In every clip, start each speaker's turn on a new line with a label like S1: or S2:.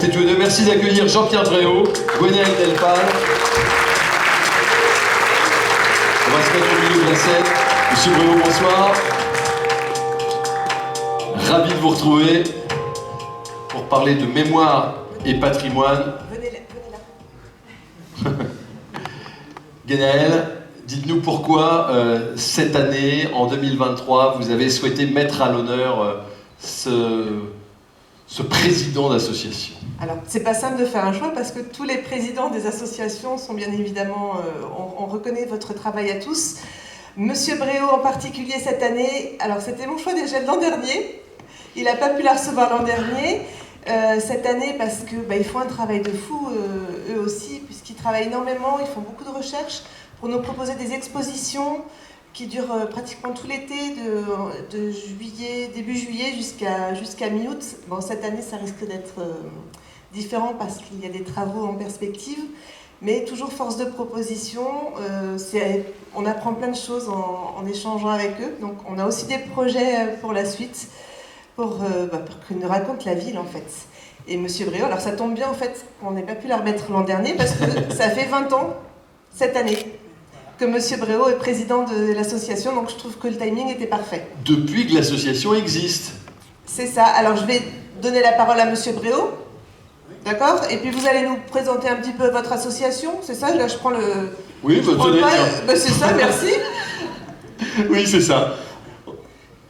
S1: à tous les deux. Merci d'accueillir Jean-Pierre Dréau, Gwenaëlle Delpal. On va se mettre au milieu de la scène. Monsieur Bréau, bonsoir. Ravi de vous retrouver pour parler de mémoire et patrimoine.
S2: Venez là.
S1: Gwenaëlle, dites-nous pourquoi cette année, en 2023, vous avez souhaité mettre à l'honneur ce président d'association.
S2: Alors, c'est pas simple de faire un choix parce que tous les présidents des associations sont bien évidemment... on reconnaît votre travail à tous. Monsieur Bréau en particulier cette année, alors c'était mon choix déjà de l'an dernier. Il n'a pas pu la recevoir l'an dernier. Cette année parce que ils font un travail de fou, eux aussi, puisqu'ils travaillent énormément, ils font beaucoup de recherches pour nous proposer des expositions qui durent pratiquement tout l'été, de juillet, début juillet jusqu'à mi-août. Bon, cette année, ça risque d'être différent parce qu'il y a des travaux en perspective, mais toujours force de proposition. On apprend plein de choses en échangeant avec eux. Donc, on a aussi des projets pour la suite, pour qu'ils nous racontent la ville, en fait. Et Monsieur Bréau, alors ça tombe bien, en fait, on n'ait pas pu la remettre l'an dernier, parce que ça fait 20 ans, cette année, que Monsieur Bréau est président de l'association, donc je trouve que le timing était parfait.
S1: Depuis que l'association existe.
S2: C'est ça. Alors je vais donner la parole à Monsieur Bréau, d'accord? Et puis vous allez nous présenter un petit peu votre association, c'est ça? Là je prends le...
S1: Oui, tenez, tiens.
S2: C'est ça, merci.
S1: Oui, c'est ça.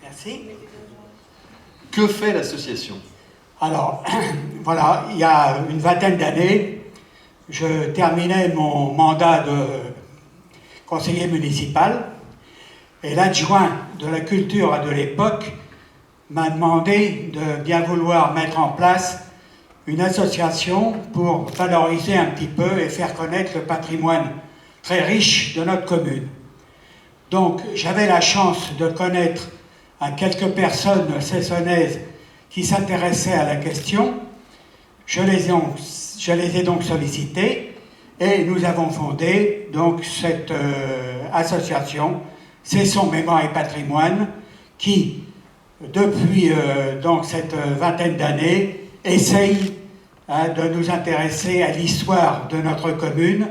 S3: Merci.
S1: Que fait l'association?
S3: Alors, voilà, il y a une vingtaine d'années, je terminais mon mandat de conseiller municipal et l'adjoint de la culture de l'époque m'a demandé de bien vouloir mettre en place une association pour valoriser un petit peu et faire connaître le patrimoine très riche de notre commune. Donc j'avais la chance de connaître quelques personnes cessonnaises qui s'intéressaient à la question. Je les ai donc sollicités et nous avons fondé donc cette association, Cessons Mémoire et Patrimoine, qui depuis donc cette vingtaine d'années essaye de nous intéresser à l'histoire de notre commune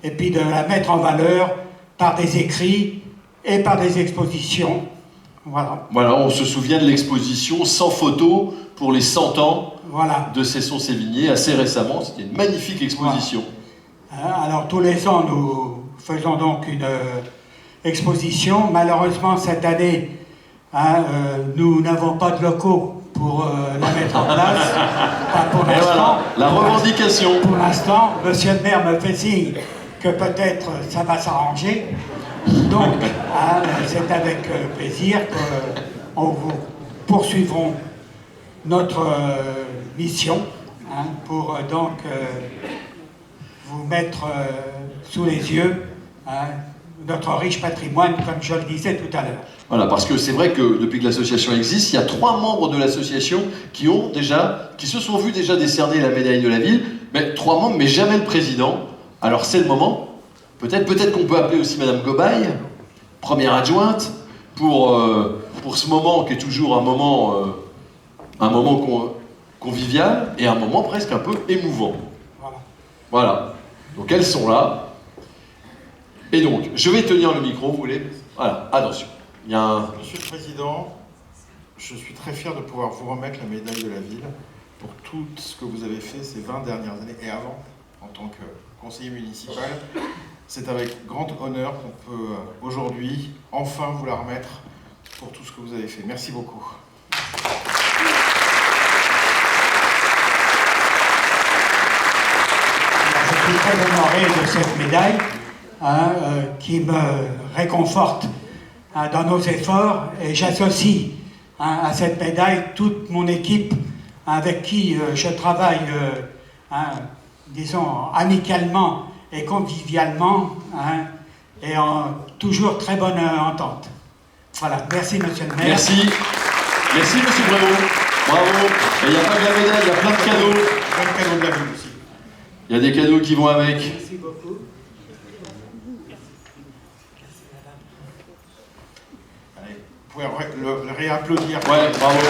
S3: et puis de la mettre en valeur par des écrits et par des expositions. Voilà.
S1: Voilà, on se souvient de l'exposition sans photo pour les 100 ans de Cesson-Sévigné, assez récemment. C'était une magnifique exposition.
S3: Voilà. Alors tous les ans, nous faisons donc une exposition. Malheureusement, cette année, nous n'avons pas de locaux pour la mettre en place. Pas pour l'instant.
S1: Voilà, la revendication.
S3: Pour l'instant, monsieur le maire me fait signe que peut-être ça va s'arranger. Donc, c'est avec plaisir qu'on vous poursuivrons notre mission pour donc vous mettre sous les yeux notre riche patrimoine, comme je le disais tout à l'heure.
S1: Voilà, parce que c'est vrai que depuis que l'association existe, il y a 3 membres de l'association qui se sont vus déjà décerner la médaille de la ville, mais 3 membres, mais jamais le président. Alors c'est le moment. Peut-être qu'on peut appeler aussi Madame Gobaille, première adjointe, pour ce moment qui est toujours un moment convivial et un moment presque un peu émouvant. Voilà. Donc elles sont là. Et donc, je vais tenir le micro, vous voulez? Voilà, attention. Il y a un...
S4: Monsieur le Président, je suis très fier de pouvoir vous remettre la médaille de la ville pour tout ce que vous avez fait ces 20 dernières années et avant, en tant que conseiller municipal. C'est avec grand honneur qu'on peut aujourd'hui enfin vous la remettre pour tout ce que vous avez fait. Merci beaucoup.
S3: Je suis très honoré de cette médaille qui me réconforte dans nos efforts et j'associe à cette médaille toute mon équipe avec qui je travaille, disons, amicalement et convivialement et en toujours très bonne entente. Voilà, merci monsieur le maire.
S1: Merci. Merci monsieur Bréau. Bravo. Et il n'y a pas que la médaille, il y a plein de cadeaux.
S4: Plein de cadeaux de la ville aussi.
S1: Il y a des cadeaux qui vont avec.
S3: Merci beaucoup.
S4: Allez, vous pouvez le réapplaudir.
S1: Ouais, bravo.